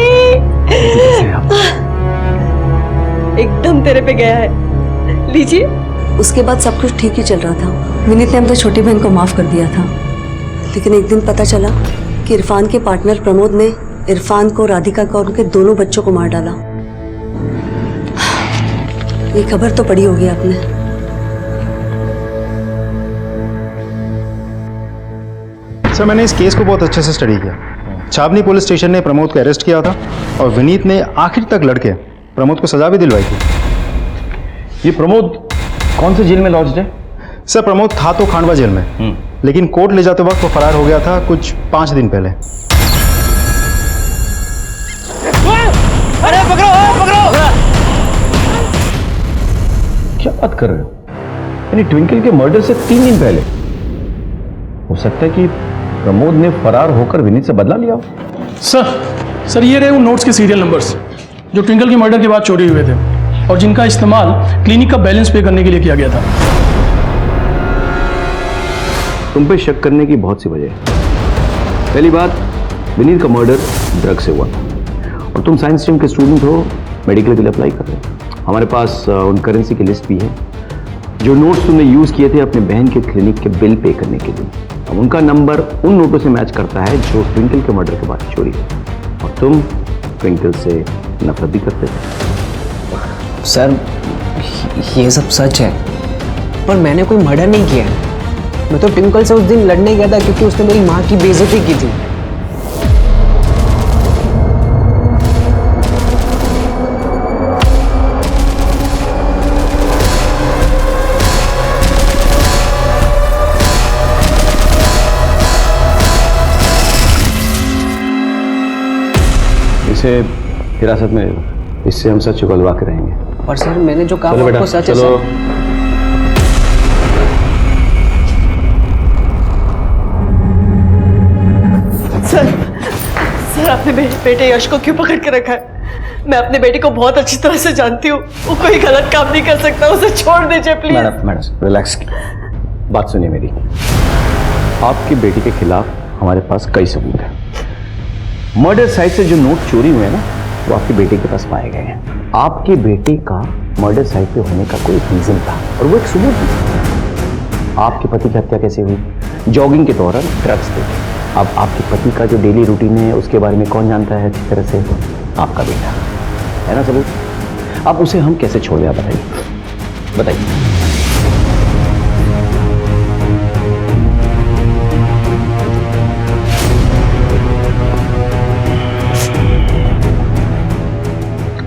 Speaker 11: एकदम तेरे पे गया है, लीजिए। उसके बाद सब कुछ ठीक ही चल रहा था। विनीत ने अपनी छोटी बहन को माफ कर दिया था, लेकिन एक दिन पता चला कि इरफान के पार्टनर प्रमोद ने इरफान को, राधिका को और उनके दोनों बच्चों को मार डाला। ये खबर तो पड़ी होगी आपने।
Speaker 10: सर, मैंने इस केस को बहुत अच्छे से स्टडी किया। छावनी पुलिस स्टेशन ने प्रमोद को अरेस्ट किया था और विनीत ने आखिर तक लड़के प्रमोद को सजा भी दिलवाई थी।
Speaker 5: ये प्रमोद कौन से जेल में लॉज्ड है?
Speaker 10: सर, प्रमोद था तो खांडवा जेल में, लेकिन कोर्ट ले जाते वक्त वो फरार हो गया था कुछ 5 दिन पहले।
Speaker 3: अरे पकड़ो।
Speaker 5: क्या बात कर रहे हो? यानी ट्विंकल के मर्डर से 3 दिन पहले? हो सकता है कि प्रमोद ने फरार होकर विनीत से बदला लिया हो।
Speaker 12: सर ये रहे उन नोट्स के सीरियल नंबर्स जो ट्विंकल के मर्डर के बाद चोरी हुए थे और जिनका इस्तेमाल क्लिनिक का बैलेंस पे करने के लिए किया गया था।
Speaker 5: तुम पे शक करने की बहुत सी वजह है। पहली बात, विनीत का मर्डर ड्रग से हुआ और तुम साइंस स्ट्रीम के स्टूडेंट हो, मेडिकल के लिए अप्लाई कर रहे हो। हमारे पास उन करेंसी की लिस्ट भी है जो नोट्स तुमने यूज किए थे अपने बहन के क्लिनिक के बिल पे करने के लिए। अब उनका नंबर उन नोटों से मैच करता है जो ट्विंकल के मर्डर के बाद चोरी हुई और तुम ट्विंकल से नफरत भी करते थे।
Speaker 3: सर, ये सब सच है, पर मैंने कोई मर्डर नहीं किया। मैं तो ट्विंकल से उस दिन लड़ने गया था क्योंकि उसने मेरी माँ की बेइज्जती की थी।
Speaker 4: इसे हिरासत में ले लो, इससे हम सच उगलवा के रहेंगे।
Speaker 3: और सर मैंने जो कहा
Speaker 4: चलो
Speaker 3: वो
Speaker 4: बेटा,
Speaker 3: आपको सच है
Speaker 4: चलो।
Speaker 11: सर सर आपने मेरे बेटे यश को क्यों पकड़ के रखा है? मैं अपने बेटे को बहुत अच्छी तरह से जानती हूँ, वो कोई गलत काम नहीं कर सकता, उसे छोड़ दीजिए प्लीज।
Speaker 4: मैडम रिलैक्स, बात सुनिए मेरी। आपकी बेटी के खिलाफ हमारे पास कई सबूत हैं। मर्डर साइट से जो नोट चोरी हुए ना, वो आपकी बेटी के पास पाए गए हैं। आपकी बेटी का मर्डर साइट पे होने का कोई रीजन था और वो एक सबूत भी। आपके पति की हत्या कैसे हुई? जॉगिंग के दौरान ड्रग्स थे। अब आपके पति का जो डेली रूटीन है उसके बारे में कौन जानता है अच्छी तरह से? आपका बेटा है ना सबूत। अब उसे हम कैसे छोड़ दें, बताइए बताइए।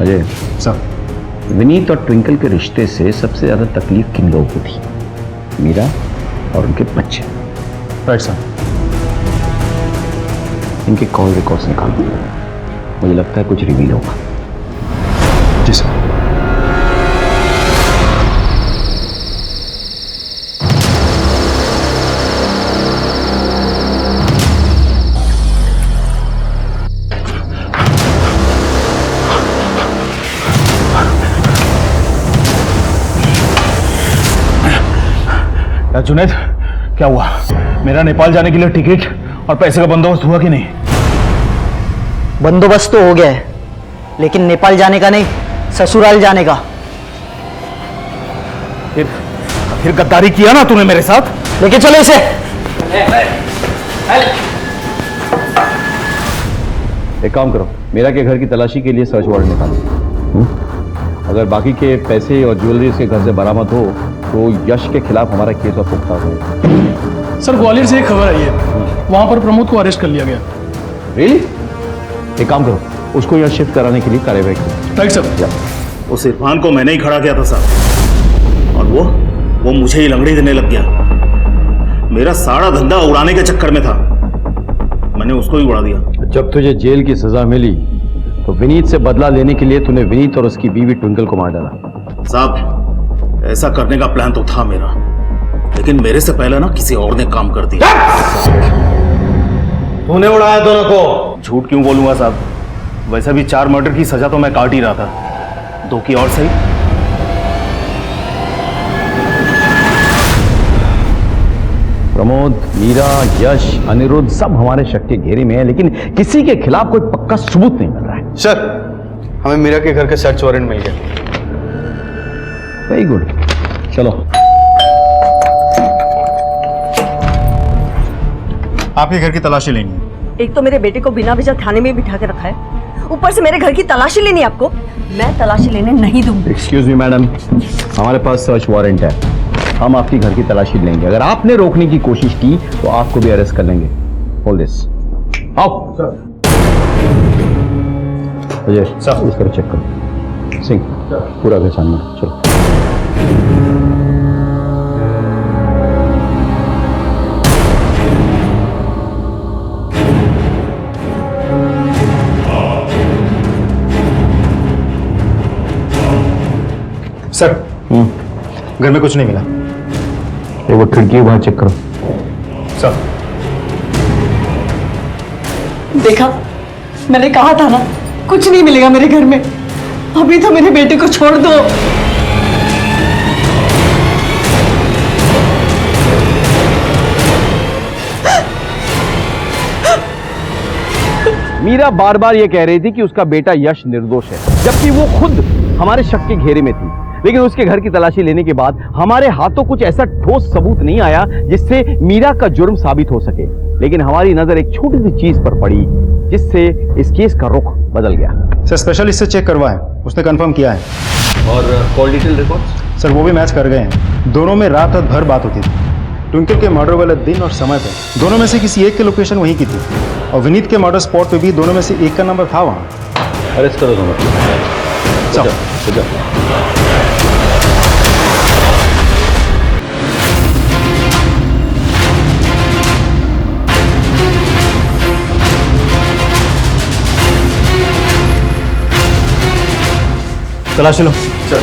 Speaker 4: अजय
Speaker 10: सर,
Speaker 4: विनीत और ट्विंकल के रिश्ते से सबसे ज्यादा तकलीफ किन लोगों को थी? मीरा और उनके बच्चे।
Speaker 10: Right sir.
Speaker 4: इनके कॉल रिकॉर्ड्स निकाल दो, मुझे लगता है कुछ रिवील होगा।
Speaker 10: जी सर। जुनैद, क्या हुआ? मेरा नेपाल जाने के लिए टिकट और पैसे का बंदोबस्त हुआ कि नहीं?
Speaker 13: बंदोबस्त तो हो गया है, लेकिन नेपाल जाने का नहीं, ससुराल जाने का।
Speaker 10: फिर गद्दारी किया ना तूने मेरे साथ?
Speaker 13: लेके चलो इसे।
Speaker 4: एक काम करो, मीरा के घर की तलाशी के लिए सर्च वारंट निकालो। अगर बाकी के पैसे और ज्वेलरी इसके घर से बरामद हो तो यश के खिलाफ हमारा केस और पुख्ता हो।
Speaker 12: सर ग्वालियर से एक खबर आई है, वहां पर प्रमोद को अरेस्ट कर लिया गया।
Speaker 4: रियली? एक काम करो, उसको यहाँ शिफ्ट कराने के लिए कार्यवाही करो।
Speaker 12: Right sir.
Speaker 10: उस इरफान को मैंने ही खड़ा किया था साहब, और वो मुझे ही लंगड़ी देने लग गया। मेरा सारा धंधा उड़ाने के चक्कर में था, मैंने उसको ही उड़ा दिया।
Speaker 4: जब तुझे जेल की सजा मिली तो विनीत से बदला लेने के लिए तूने विनीत और उसकी बीवी ट्विंकल को मार डाला।
Speaker 10: साहब, ऐसा करने का प्लान तो था मेरा, लेकिन मेरे से पहले ना किसी और ने काम कर दिया। तूने उड़ाया दोनों को। झूठ क्यों बोलूंगा साहब, वैसे भी 4 मर्डर की सजा तो मैं काट ही रहा था, 2 की और सही।
Speaker 4: प्रमोद, मीरा, यश, अनिरुद्ध सब हमारे शक के घेरे में है, लेकिन किसी के खिलाफ कोई पक्का सबूत नहीं मिल रहा है।
Speaker 10: सर, हमें मीरा के घर का सर्च वारंट मिल गया।
Speaker 4: वेरी गुड, चलो।
Speaker 10: आपके घर की तलाशी लेनी है।
Speaker 11: एक तो मेरे बेटे को बिना वजह थाने में बिठा के रखा है, ऊपर से मेरे घर की तलाशी लेनी है आपको। मैं तलाशी लेने नहीं दूंगी।
Speaker 4: एक्सक्यूज मी मैडम, हमारे पास सर्च वारंट है, हम आपकी घर की तलाशी लेंगे। अगर आपने रोकने की कोशिश की तो आपको भी अरेस्ट कर लेंगे। Hold this. आओ अजय, इस तरह चेक करो। सिंह, पूरा घर सामने, चलो।
Speaker 10: सर, घर में कुछ नहीं मिला।
Speaker 4: ये वो खिड़की वहां चेक करो।
Speaker 10: सर,
Speaker 11: देखा, मैंने कहा था ना, कुछ नहीं मिलेगा मेरे घर में। अभी तो मेरे बेटे को छोड़ दो।
Speaker 5: मीरा बार बार ये कह रही थी कि उसका बेटा यश निर्दोष है, जबकि वो खुद हमारे शक के घेरे में थी। लेकिन उसके घर की तलाशी लेने के बाद हमारे हाथों कुछ ऐसा ठोस सबूत नहीं आया जिससे मीरा का जुर्म साबित हो सके। लेकिन हमारी नजर एक छोटी सी चीज पर पड़ी जिससे इस केस का रुख बदल गया।
Speaker 10: सर, स्पेशलिस्ट से चेक करवाएं, उसने कंफर्म किया है।
Speaker 4: और कॉल डिटेल रिकॉर्ड्स?
Speaker 10: सर, वो भी मैच कर गए हैं। दोनों में रात भर बात होती थी। ट्विंकल के मर्डर वाले दिन और समय पे दोनों में से किसी एक की लोकेशन वहीं की थी, और विनीत के मर्डर स्पॉट पे भी दोनों में से एक का नंबर था वहाँ।
Speaker 4: अरेस्ट करो दोनों। चलो।
Speaker 10: तलाशी लो।
Speaker 9: चल।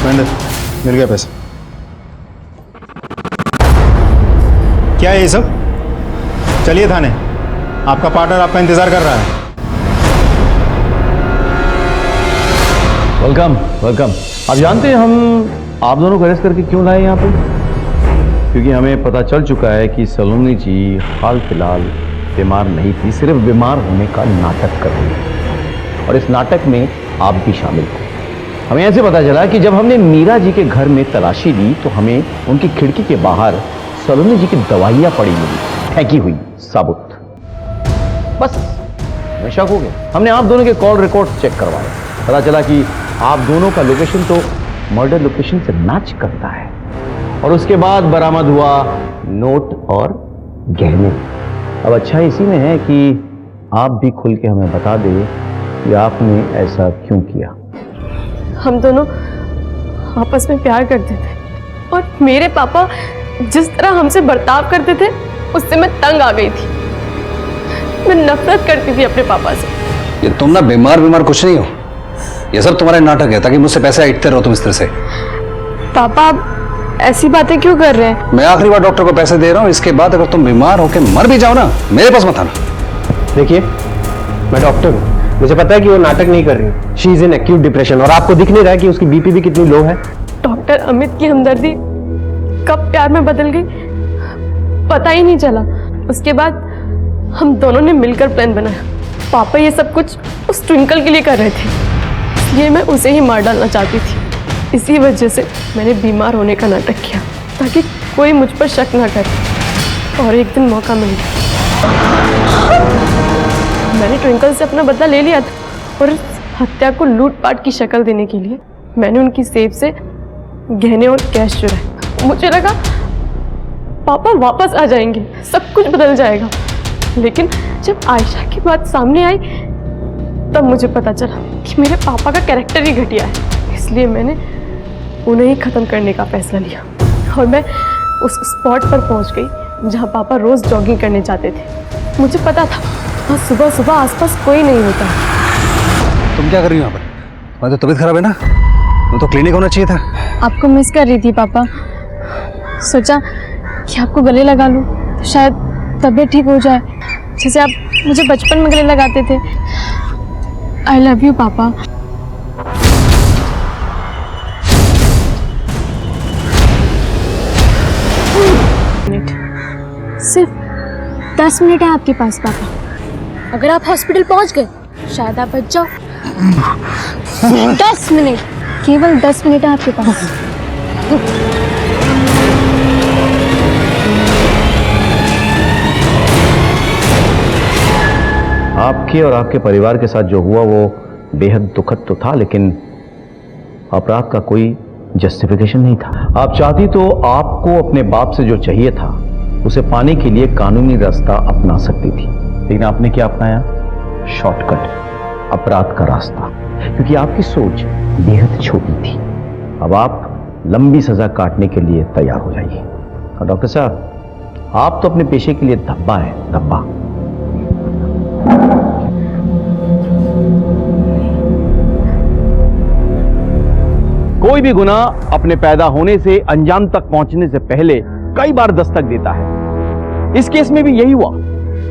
Speaker 10: महेंद्र, मिल गया पैसा। क्या है ये सब? चलिए थाने, आपका पार्टनर आपका इंतजार कर रहा है।
Speaker 5: Welcome welcome. आप जानते हैं हम आप दोनों को अरेस्ट करके क्यों लाए यहाँ पे? क्योंकि हमें पता चल चुका है कि सलोनी जी हाल फिलहाल बीमार नहीं थी, सिर्फ बीमार होने का नाटक कर रही थी, और इस नाटक में आप भी शामिल थे। हमें ऐसे पता चला कि जब हमने मीरा जी के घर में तलाशी ली तो हमें उनकी खिड़की के बाहर सलोनी जी की दवाइयाँ पड़ी मिली, फेंकी हुई साबुत। बस हमें शक हो गया। हमने आप दोनों के कॉल रिकॉर्ड चेक करवाए, पता चला कि आप दोनों का लोकेशन तो मर्डर लोकेशन से मैच करता है। और उसके बाद बरामद हुआ नोट और गहने। अब अच्छा इसी में है कि आप भी खुल के हमें बता दें कि आपने ऐसा क्यों किया।
Speaker 2: हम दोनों आपस में प्यार करते थे और मेरे पापा जिस तरह हमसे बर्ताव करते थे उससे मैं तंग आ गई थी। मैं नफरत करती थी अपने पापा से।
Speaker 4: ये तुम ना बीमार कुछ नहीं हो, ये सब तुम्हारे नाटक है ताकि मुझसे पैसे ऐंठते रहो तुम इस तरह से।
Speaker 2: पापा आप ऐसी बातें क्यों कर रहे हैं?
Speaker 4: मैं आखिरी बार डॉक्टर को पैसे दे रहा हूँ, इसके बाद अगर तुम बीमार होकर मर भी जाओ ना, मेरे पास मत आना।
Speaker 7: देखिए, मैं डॉक्टर हूँ, मुझे पता है कि वो नाटक नहीं कर रही। She is in acute depression, और आपको दिख नहीं रहा है कि उसकी बीपी भी कितनी लो है।
Speaker 2: डॉक्टर अमित की हमदर्दी कब प्यार में बदल गई पता ही नहीं चला। उसके बाद हम दोनों ने मिलकर प्लान बनाया। पापा ये सब कुछ उस ट्विंकल के लिए कर रहे थे, इसलिए मैं उसे ही मार डालना चाहती थी। इसी वजह से मैंने बीमार होने का नाटक किया ताकि कोई मुझ पर शक ना करे। और एक दिन मौका मिल गया, मैंने ट्विंकल से अपना बदला ले लिया था और इस हत्या को लूटपाट की शक्ल देने के लिए मैंने उनकी सेफ से गहने और कैश चुराए। मुझे लगा पापा वापस आ जाएंगे, सब कुछ बदल जाएगा। लेकिन जब आयशा की बात सामने आई तब मुझे पता चला कि मेरे पापा का कैरेक्टर ही घटिया है। इसलिए मैंने उन्हें ही ख़त्म करने का फैसला लिया और मैं उस स्पॉट पर पहुंच गई जहां पापा रोज़ जॉगिंग करने जाते थे। मुझे पता था वहाँ सुबह सुबह आसपास कोई नहीं होता।
Speaker 4: तुम क्या कर रही हो यहाँ पर? तुम्हारी तो तबीयत खराब है ना, तुम तो क्लिनिक होना चाहिए था।
Speaker 6: आपको मिस कर रही थी पापा, सोचा कि आपको गले लगा लूं तो शायद तबीयत ठीक हो जाए, जैसे आप मुझे बचपन में गले लगाते थे। आई लव यू पापा। सिर्फ 10 मिनट है आपके पास पापा, अगर आप हॉस्पिटल पहुंच गए शायद आप बच जाओ। 10 मिनट, केवल 10 मिनट है आपके पास।
Speaker 5: आपके और आपके परिवार के साथ जो हुआ वो बेहद दुखद तो था, लेकिन अपराध का कोई जस्टिफिकेशन नहीं था। आप चाहती तो आपको अपने बाप से जो चाहिए था उसे पाने के लिए कानूनी रास्ता अपना सकती थी, लेकिन आपने क्या अपनाया? शॉर्टकट, अपराध का रास्ता, क्योंकि आपकी सोच बेहद छोटी थी। अब आप लंबी सजा काटने के लिए तैयार हो जाइए। और डॉक्टर साहब, आप तो अपने पेशे के लिए धब्बा है, धब्बा। कोई भी गुनाह अपने पैदा होने से अंजाम तक पहुंचने से पहले कई बार दस्तक देता है। इस केस में भी यही हुआ।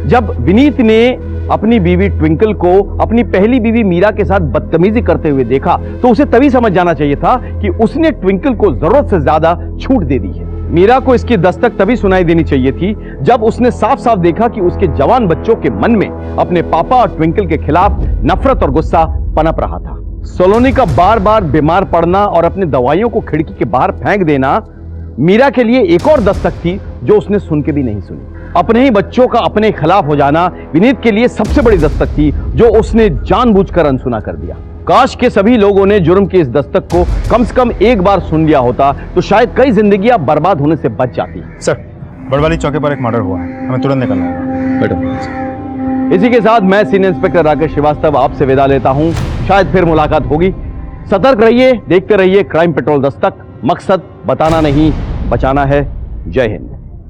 Speaker 5: जब विनीत ने अपनी बीवी ट्विंकल को अपनी पहली बीवी मीरा के साथ बदतमीजी करते हुए देखा तो उसे तभी समझ जाना चाहिए था कि उसने ट्विंकल को जरूरत से ज्यादा छूट दे दी है। मीरा को इसकी दस्तक तभी सुनाई देनी चाहिए थी जब उसने साफ साफ देखा कि उसके जवान बच्चों के मन में अपने पापा और ट्विंकल के खिलाफ नफरत और गुस्सा पनप रहा था। सलोनी का बार बार बीमार पड़ना और अपनी दवाइयों को खिड़की के बाहर फेंक देना मीरा के लिए एक और दस्तक थी जो उसने सुन के भी नहीं सुनी। अपने ही बच्चों का अपने खिलाफ हो जाना विनीत के लिए सबसे बड़ी दस्तक थी जो उसने जानबूझकर अनसुना कर दिया। काश के सभी लोगों ने जुर्म की इस दस्तक को कम से कम एक बार सुन लिया होता तो शायद कई जिंदगियां बर्बाद होने से बच जाती।
Speaker 10: सर, बड़वाली चौके पर एक मर्डर हुआ है, हमें तुरंत निकलना होगा।
Speaker 5: बैठो। इसी के साथ मैं सीनियर इंस्पेक्टर राकेश श्रीवास्तव आपसे विदा लेता हूं। शायद फिर मुलाकात होगी। सतर्क रहिए, देखते रहिए क्राइम पेट्रोल दस्तक। मकसद बताना नहीं, बचाना है। जय हिंद।